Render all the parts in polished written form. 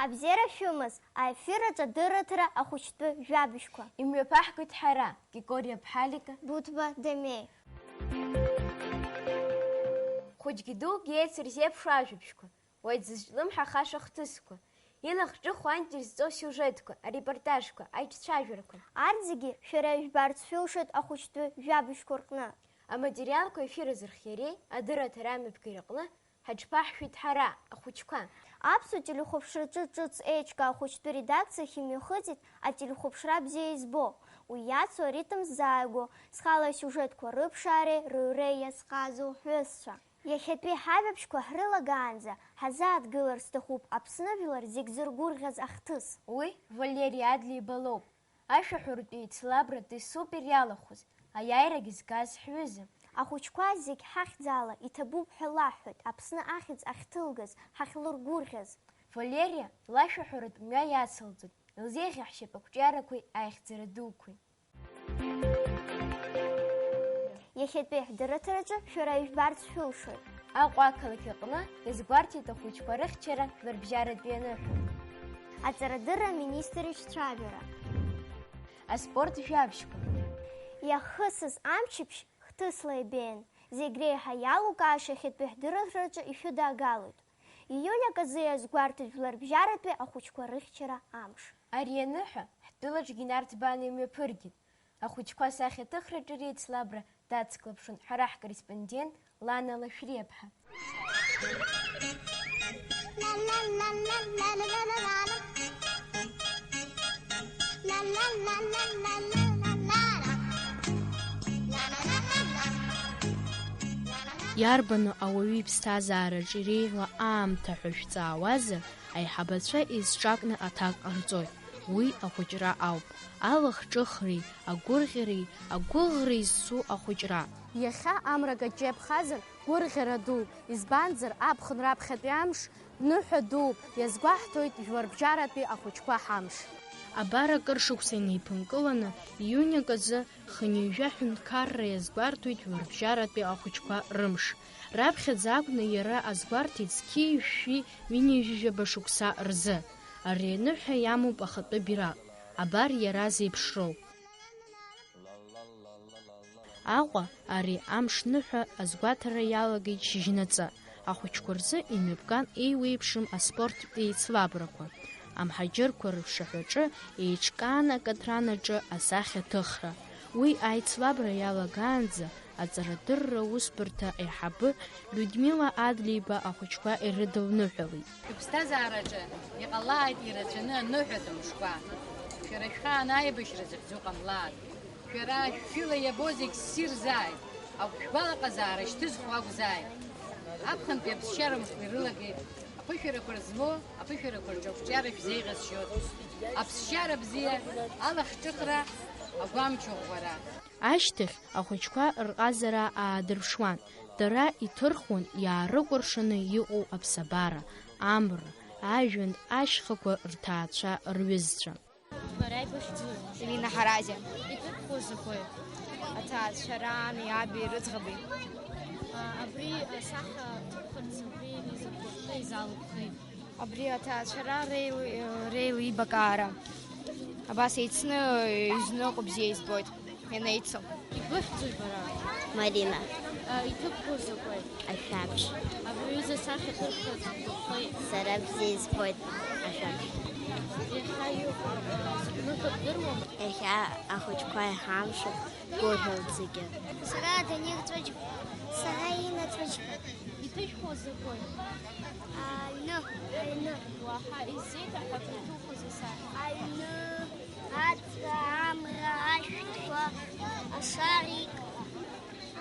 Абзера шәымаз, аефир аҿы адырраҭара ахәыҷтәы жәабжьқәа. Имҩаԥаҳгоит ҳара, Григориа Ԥҳалика, Будба Демеи. Хәыҷгьы дугьы еицырзеиԥшу ажәабжьқәа, уаҩ дзызҿлымҳахаша хҭысқәа, илахҿыху антир зҵоу сиужетқәа, арепортажқәа, аиҿцәажәарақәа. Арҭ зегьы шәара ижәбарц шәылшоит ахәыҷтәы жәабжьқәа рҟны. Аматериалқәа эфир азырхиареи, адырраҭара амҩаԥгаҩ рҟны ҳаҽԥаҳшәеит ҳара, ахәыҷқәа. Аԥсуа телехәаԥшраҿы ҿыц еиҿкаа ахәыҷтәы редакциахь имҩахыҵит ателехәаԥшра бзиа избо, уи иацу аритм ззааигәо, зхала асиужетқәа рыԥшаареи рыҩреи иазҟазоу ҳәызцәа. Иахьатәи ҳажәабжьқәа ҳрылагаанӡа ҳазааҭгылар сҭахуп Аԥсны жәлар зегь зыргәырӷьаз ахҭыс. Уи Валери Адлеи Балоуп, ашәаҳәаратәи еицлабратәи супер иалахәыз, аиааирагьы згаз ҳҩыза. Ахәыҷқәа зегь ҳахьӡала иҭабуп ҳәа лаҳҳәоит Аԥсны ахьӡ ахьҭылгаз, ҳахьлыргәырӷьаз. Валерия лашәаҳәаратә мҩа иацылҵоит, илзеиӷьаҳшьап ақәҿиарақәеи аихьӡара дуқәеи. Иахьатәи ҳдырраҭараҿы шәара ижәбарц шәылшоит. Аҟәа ақалақь аҟны иазгәарҭеит ахәыҷқәа рыхьчара жәларбжьаратәи аныҳәа. Аҵарадырра аминистр ишцәажәара. Аспорт жәабжьқәа. Иахысыз амчыбжь хҭысла ибеин. Зегь реиҳа иалукааша иахьатәи ҳдырраҭараҿы ишәыдаагалоит. Ииунь аказы иазгәарҭеит жәларбжьаратәи ахәыҷқәа рыхьчара амш. Ари аныҳәа ҳтәылаҿгьы нарҭбааны имҩаԥыргеит. Ахәыҷқәа сахьаҭыхраҿы реицлабра дацклаԥшын ҳара ҳкорреспондент Лана Лашәриаԥҳа. Иарбану ауаҩы иԥсҭазаараҿ иреиӷьу аамҭа ҳәа шәҵаауазар, аиҳабацәа изҿакны аҭак ҟарҵоит. Уи ахәыҷра ауп. Алахҿыхреи, агәырӷьареи, агәыӷреи зцу ахәыҷра. Иахьа амра гаҷеиԥхазар гәырӷьара дууп, избанзар аԥхын раԥхьатәи амш ныҳәа дууп, иазгәаҳҭоит жәларбжьаратәи ахәыҷқәа ҳамш. Абар акыр шықәса инеиԥынкыланы, ииунь аказы хынҩажәа ҳәынҭқарра иазгәарҭоит жәларбжьаратәи ахәыҷқәа рымш. Раԥхьаӡа акәны иара азгәарҭеит зқьи шәи ҩынҩажәижәаба шықәса рзы. Ари аныҳәа иамоуп ахатәы бираҟ. Абар иара зеиԥшроу. Аҟәа ари амшныҳәа азгәаҭара иалагеит шьыжьнаҵы. Ахәыҷқәа рзы имҩаԥган еиуеиԥшым аспорттә еицлабрақәа. Амҳаџьырқәа рышәаҳәаҿы еиҿкаан акаҭранаҿы асахьаҭыхра. Уи аицлабра иалагаанӡа аҵарадырра аусбарҭа аиҳабы Людмила Адлеиба ахәыҷқәа ирыдылныҳәалеит. Иԥсҭазаараҿы иҟалааит ирацәаны аныҳәатә мшқәа. Шәара шәхаан аибашьра захьӡу ҟамлааит. Шәара шәшәыла иабо зегь ссирзааит. Ахәшәгәалаҟазаара шьҭызхуа акәзааит. Аԥхынтәи аԥсшьара мшқәа ирылагеит. Аԥышәарақәа рзло, аԥышәарақәа рҿы ақәҿиара шәзеиӷьасшьоит. Аԥсшьара бзиа, алахҿыхра, агәамч ӷәӷәара. Ашьҭахь ахәыҷқәа рҟазара аадырԥшуан. Дара иҭырхуан иаарыкәыршаны иҟоу аԥсабара, амра, ажәҩан ашьхақәа рҭаацәа рҩызцәа. Бара ибыхьӡу? Ирина Ҳаразиа. Ибыԥхоу закәи? Аҭаацәа раани, аби, рыӡӷаби. Абри асахьа ҭыԥхырц абри изакәы изалыԥхеит? Абри аҭаацәара реилибакаара. Абас еицны изныҟәо бзиа избоит, ианеицу. Ибыхьӡу бара? Марина. Иҭыԥхоу закәи? Ашәабжь. Абри ҩыза асахьа ҭыԥхырц ҭыԥхеит? Сара бзиа избоит ашәабжь. Иахьа иҟоу зыҟныҟа бдыруама? Иахьа ахәыҷқәа иҳамшуп гәырӷьоит зегьы. Сара Данил Ҵәыџь. Сара Ина Ҵәыџь. Иҭышәхуа закәи? Аҩны. Уаҳа изеиҭаҳәа иҭухыз асахьа? Аҩны, аҵла, амра, ашәҭқәа, ашарик.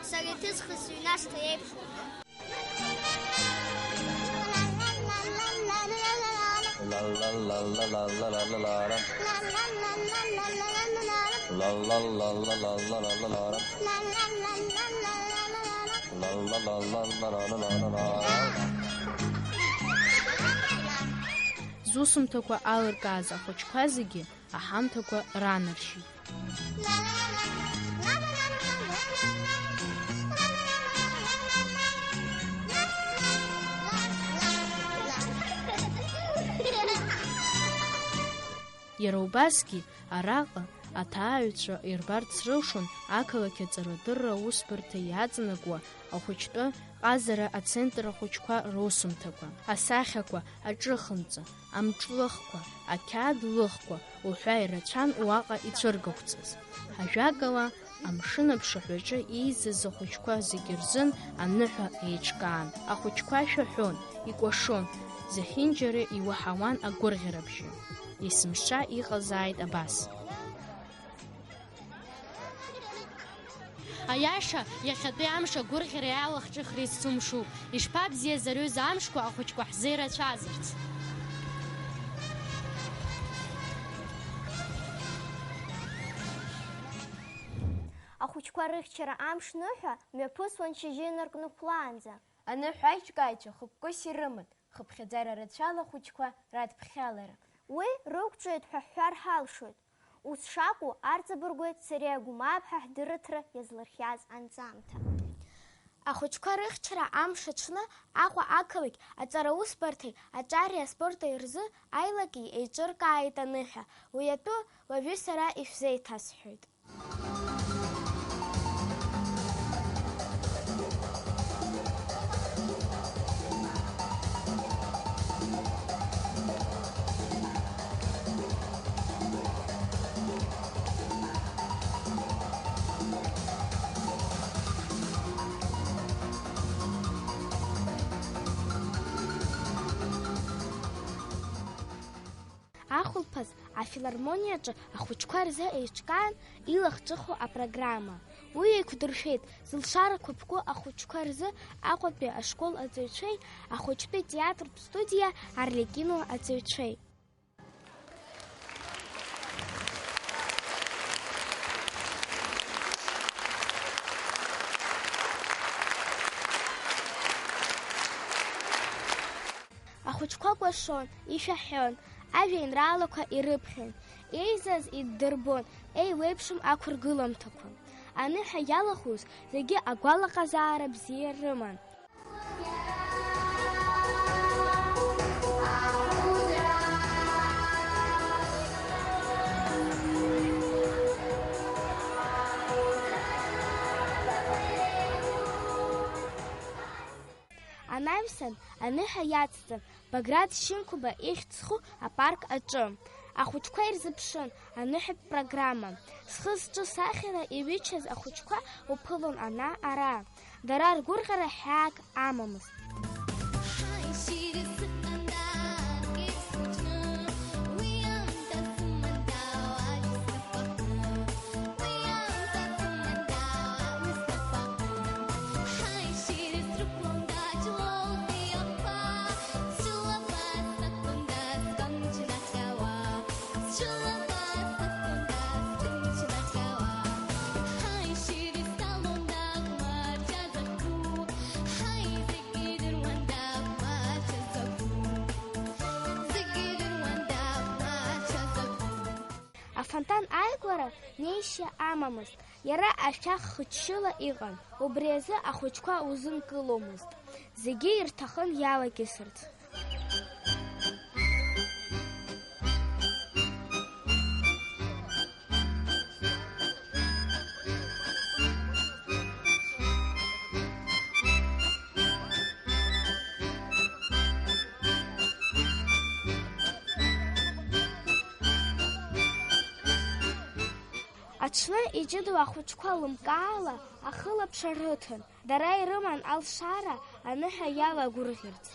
Сара иҭысхыз ҩнашҭа еиԥшуп. Зусумҭақәа алыркааз ахәыҷқәа зегьы аҳамҭақәа ранаршьит. Иара убасгьы араҟа аҭааҩцәа ирбарц рылшон ақалақь аҵарадырра аусбарҭа иаҵанакуа ахәыҷтәы ҟазара ацентр ахәыҷқәа русумҭақәа, асахьақәа, аҿыхынҵа, амҿлыхқәа, ақьаад лыхқәа уҳәа ирацәан уаҟа ицәыргақәҵаз. Ажәакала, амшын аԥшаҳәаҿы ииӡаз ахәыҷқәа зегьы рзын аныҳәа еиҿкаан. Ахәыҷқәа шәаҳәон, икәашон, зехьынџьара иуаҳауан агәырӷьарабжьы. Есымша иҟазааит абас. Аиаша, иахьатәи амш агәырӷьара иалахҿыхра исзумшуп. Ишԥабзиазарҩыз амшқәа ахәыҷқәа ҳзеирацәазарц. Ахәыҷқәа рыхьчара амш ныҳәа мҩаԥысуан шьыжьы инаркнықәлаанӡа. Аныҳәа аиҿкааҩцәа хықәкыс ирыман, хыԥхьаӡара рацәала ахәыҷқәа радԥхьалара. Уи рықәҿиеит ҳәа ҳҳәар ҳалшоит. Ус шакәу арҵабыргуеит сареи агәымааб ҳәа ҳдырыҭра иазлырхиаз анҵамҭа. Ахәыҷқәа рыхьчара амш аҽны Аҟәа ақалақь аҵараусбарҭеи аҿари аспорти рзы аилагьы еиҿыркааит аныҳәа. Уи атәы уажәы сара ишәзеиҭасҳәоит. Ахәылԥаз афилармониаҿы ахәыҷқәа рзы еиҿкаан илахҿыху апрограмма. Уи еиқәдыршәеит зылшарақәа ԥку ахәыҷқәа рзы Аҟәатәи ашкол аҵаҩцәеи, ахәыҷтәи театртә студиа Арликино аҵаҩцәеи. Ахәыҷқәа кәашон, ишәаҳәон, ажәеинраалақәа ирыԥхьон, еизаз иддырбон, еиуеиԥшым ақәыргыламҭақәа. Аныҳәа иалахәыз зегьы агәалаҟазаара бзиа рыман. Анаҩсан аныҳәа иацҵан Баграт Шьынқәба ихьӡ-зху апарк аҿы. Ахәыҷқәа ирзыԥшын аныҳәатә программа. Зхы-зҿы сахьара иҩычаз ахәыҷқәа уԥылон ана-ара. Дара ргәырӷьара ҳәаак амамызт. Афонтан ааигәара неишьа амамызт. Иара ашәах хыччыла иҟан. Убри азы ахәыҷқәа узынкыломызт. Зегьы ирҭахын иалагьысырц. Аҽны иҷыдоу ахәыҷқәа лымкаала ахылаԥша рыҭан. Дара ирыман алшара аныҳәа иалагәырӷьарц.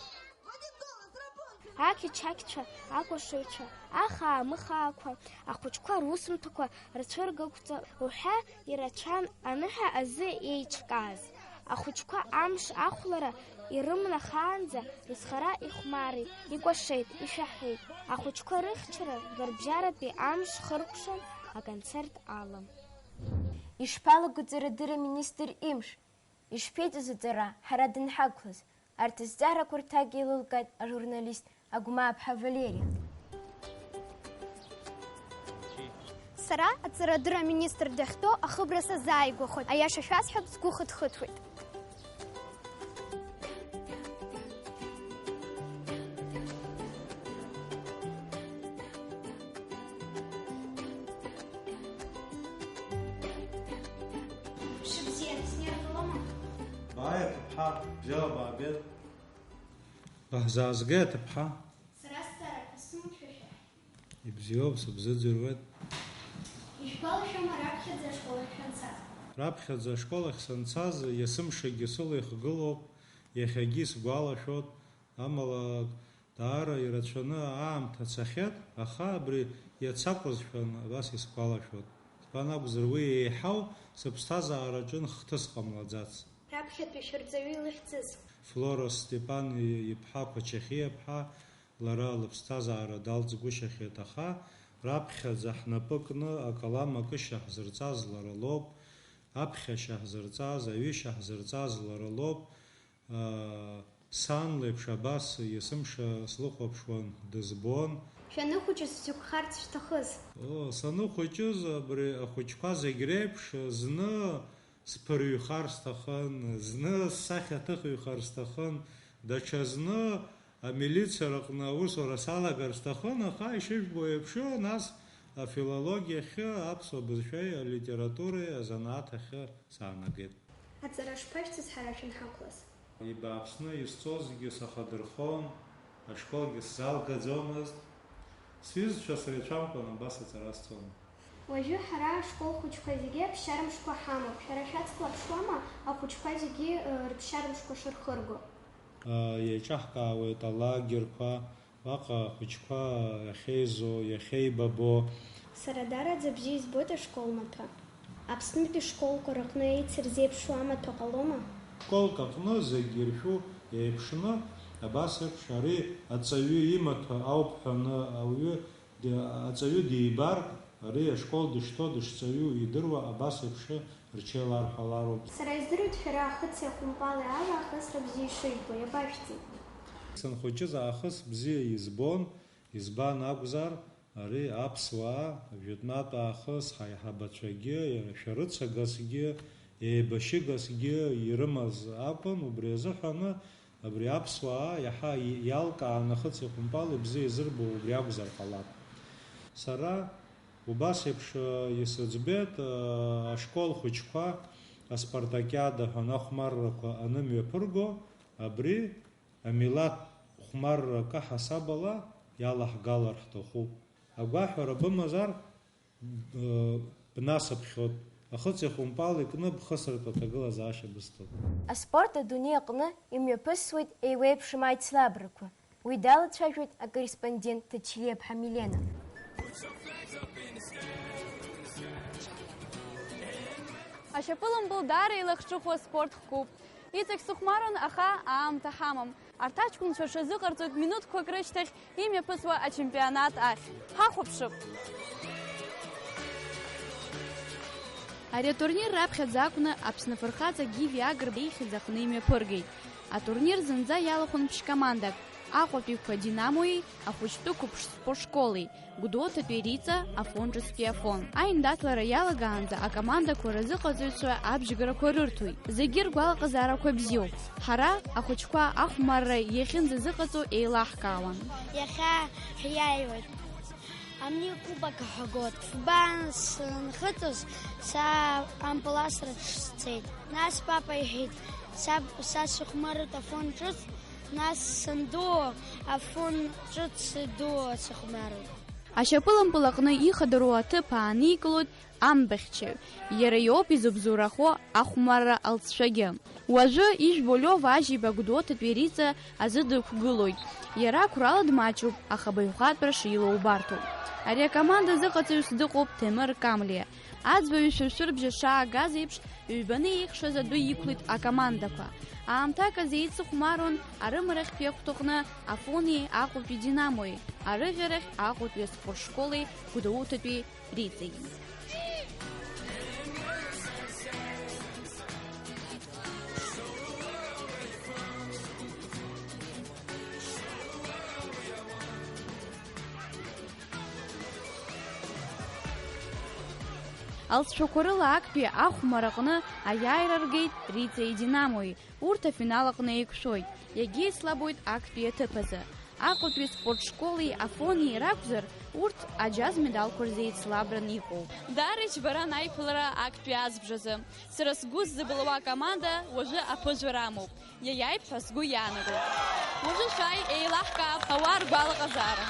Ақьачақьцәа, акәашаҩцәа, ахаа-мыхаақәа, ахәыҷқәа русумҭақәа рцәыргақәҵа уҳәа ирацәан аныҳәа азы еиҿкааз. Ахәыҷқәа амш ахәлара ирымнахаанӡа рызхара ихәмарит, икәашеит, ишәаҳәеит. Ахәыҷқәа рыхьчара рыбжьаратәи амш хыркәшан аконцерт алам. Ишԥалаго ҵарадырра министр имш? Ишԥеиҵаз аҵара ҳара дынҳақәлаз? Арҭ азҵаарақәа рҭак еилылкааит ажурналист Агәмааԥҳа Валериа. Сара аҵарадырра аминистр дахьтәоу ахыбра сазааигәахоит. Аиаша шәасҳәап, сгәы хыҭхыҭуеит. Баая тыпха, взяла бабет. Бахзазге тыпха. И бзиоб, субзидзирвет. Раԥхьаӡа ашколахь санцаз иасымшагьы сылихгылоуп, иахьагьы сгәалашәоит, амала даара ирацәаны аамҭа цахьеит, аха абри иацакәызшәан абас исгәалашәоит. Збан акәзар уи еиҳау сыԥсҭазаараҿы хҭыс ҟамлаӡац. Раԥхьатәи шәырҵаҩы илыхьӡыз? Флорас Степан иԥҳа Ԥачахьиа ԥҳа лара лыԥсҭазаара далҵгәышьахьеит, аха раԥхьаӡа ҳнапы кны акалам акышьа ҳзырҵаз лара лоуп, аԥхьашьа ҳзырҵаз, аҩышьа ҳзырҵаз лара лоуп. Сан леиԥш абас иасымша слыхәаԥшуан, дызбон. Шәаныхәыҷыз зықәхарц шәҭахыз? Саныхәыҷыз абри ахәыҷқәа зегь реиԥш зны сԥырҩхар сҭахын, зны ссахьа ҭыхыҩхар сҭахын, даҽазны амилициараҟны аусура салагар сҭахын, аха ишыжәбо еиԥшы, нас афилологиахьы, аԥсуа бызшәеи, алитературеи, азанааҭ ахьы саанагеит. Аҵара шԥашәҵыз ҳара шәанҳақәлаз? Ибааԥсны изцозгьы сахадырхон, ашколгьы сзалгаӡомызт. Сҩызцәа среицәамкәан абас аҵара сцон. Уажәы ҳара ашкол хәыҷқәа зегьы ԥсшьарымшқәа ҳамоуп. Шәара шәацклаԥшуама ахәыҷқәа зегьы рԥсшьарымшқәа шырхырго? Еиҿаҳкаауеит алагерқәа, уаҟа ахәыҷқәа иахьеизо, иахьеибабо. Сара дараӡа бзиа избоит ашкол маҭәа. Аԥснытәи школқәа рыҟны еицырзеиԥшу амаҭәа ҟалома? Школк аҟны зегь иршәу еиԥшны, абас еиԥш ари аҵаҩы имаҭәа ауп ҳәаны аҵаҩы дибар, ари ашкол дышьҭоу дышҵаҩу идыруа, абас еиԥш рҽеиларҳәалароуп. Сара издыруеит шәара ахыци ахәымпали ала ахысра бзиа ишибо, иабашәҵи? Санхәыҷыз аахыс бзиа избон, избан акәзар, ари аԥсуаа, ажәытәнатә аахыс ҳаиҳабацәагьы, шәарыцагасгьы, еибашьыгасгьы ирымаз акәын, убри азыҳәаны абри аԥсуаа иаҳа иалкааны ахыци ахәымпали бзиа изырбо убри акәзар ҟалап. Сара убас еиԥш исыӡбеит ашкол хәыҷқәа аспартакиада ҳәа ахәмаррақәа анымҩаԥырго, абри амилаҭ хәмаррак аҳасабала иалаҳгалар ҳҭахуп. Агәаҳәара бымазар бнасыԥхьоит. Ахыци ахәымпали кны бхысыртә аҭагылазаашьа бысҭоит. Аспорт адунеи аҟны имҩаԥысуеит еиуеиԥшым аицлабрақәа. Уи далацәажәоит акорреспондент Ҭачилиаԥҳа Милена. Ашьапылампыл даара илахҿыхуа спорт хкуп. Иҵегь сыхәмаран, аха аамҭа ҳамам. Арҭ аҷкәынцәа рҽазыҟарҵоит минуҭқәак рышьҭахь имҩаԥысуа ачемпионат ахь. Ҳахәаԥшып! Ари атурнир раԥхьаӡа акәны Аԥсны афырхаҵа Гиви Агрба ихьӡ аҟны имҩаԥыргеит. Атурнир зынӡа иалахәын ԥшь-командак Аҟәатәиқәа Динамои, ахәыҷтәы қәыԥшшпортшколи, Гәдоуҭатәи Риҵа, Афон ҿыцтәи Афон. Аиндаҭлара иалагаанӡа акомандақәа разыҟаҵаҩцәа абжьгарақәа рырҭоит. Зегьы ргәалаҟазаарақәа бзиоуп. Ҳара ахәыҷқәа ахәмарра иахьынӡазыҟаҵо еилаҳкаауан. Иахьа ҳиааиуеит. Амни кубак ҳагот. Фбан сынхыҵыз, са ампыласраҿ сцеит. Нас папа иҳәеит, са сыхәмарыт Афон ҿыц, нас санду Афон ҿыц ду сыхәмарыт. Ашьапылампыл аҟны ихадароу аҭыԥ ааникылоит амбахьчаҩ. Иара иоуп изыбзурахо ахәмарра алҵшәагьы. Уажәы ижәбо Лиова Ажьиба Гәдоуҭатәи Риҵа азы дықәгылоит. Иара қәрала дмаҷуп, аха баҩхатәра шилоу убарҭоуп. Ари акоманда азыҟаҵаҩыс дыҟоуп Ҭемыр Камлиа. Аӡбаҩцәа шәырбжьа шаагаз еиԥш, ҩбаны еихшаз адәы иқәлеит акомандақәа. Аамҭак азы еицыхәмарун арымарахьтәи ахәҭаҟны Афони, Аҟәатәи Динамои, арыӷьарахь Аҟәатәи аспортшколи, Гәдоуҭатәи Риҵеи. Алҵшәақәа рыла актәи ахәмара аҟны аиааира ргеит Риҵеи Динамои. Урҭ афинал аҟны еиқәшәоит. Иагьеицлабоит актәи аҭыԥ азы. Аҟәатәи спортшколи Афони ракәзар, Урҭ аџьаз медалқәа рзы еицлабран иҟоуп. Дарич бара наиԥылара актәи азбжазы. Сара сгәы ззыбылуа акоманда уажәы аԥыжәара амоуп. Иаиааип ҳәа сгәы иаанагоит. Уажәы шәааи еилаҳкаап ауаа ргәалаҟазаара.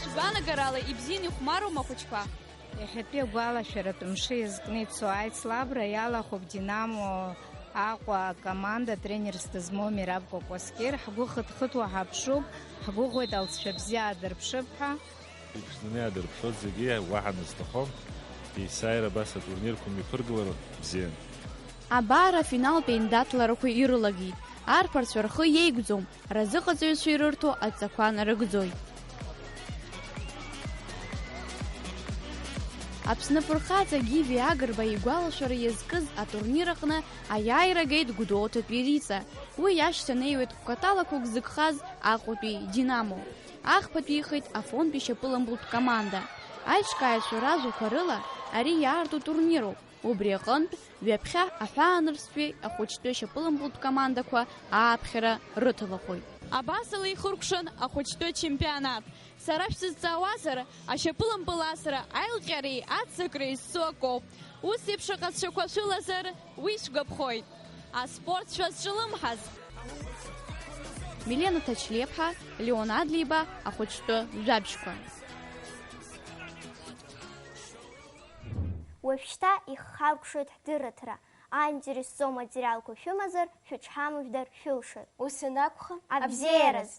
Шәгәаанагарала ибзианы ихәмарума ахәыҷқәа? Иахьатәи агәалашәаратә мшы иазкны ицо аицлабра иалахәуп Динамо Аҟәа акоманда, тренерс дызмоу Мираб Кокоскер. Ҳгәы хыҭхыҭуа ҳаԥшуп, ҳгәыӷуеит алҵшәа бзиа адырԥшып ҳәа. Иԥшӡаны иаадырԥшуеит зегьы, уаҳа назҭахом. Есааира абас атурнирқәа миԥыргалар бзиан. Абар афиналтә еиндаҭларақәа ирылагеит. Арԥарцәа рхы иеигӡом, разыҟаҵаҩцәа ирырҭо адҵақәа нарыгӡоит. Аԥсны фырхаҵа Гиви Агрба игәалашәара иазкыз атурнир аҟны аиааира геит Гәдоуҭатәи Риҵа. Уи иашьҭанеиуеит кәаталақәак зыгхаз Аҟәатәи Динамо. Ахԥатәи ихеит Афонтәи Шьапыламбылтә команда. Аиҿкааҩцәа ражәақәа рыла ари иаарту турнируп. Убри аҟынтә ҩаԥхьа аҳәаанырцәтәи ахәыҷтәы Шьапыламбылтә командақәа ааԥхьара рыҭалахоит. Абасала ихыркәшан ахәыҷтәы чемпионат. Сара шәсызҵаауазар, ашьапылампыл асра аилҟьареи аццакреи зцу акоуп. Ус еиԥш аҟазшьақәа шәылазар, уи шәгәаԥхоит. Аспорт шәазҿлымҳаз. Милена Тачлеԥҳа, Леон Адлиба, ахәыҷтәы жәабжьқәа. Уажәшьҭа иххаркәшоит ҳдырраҭара. Аинтересӡоу материалқәа шәымазар, шәыҽҳамыжәдар шәылшоит. Ус анакәха, абзиараз!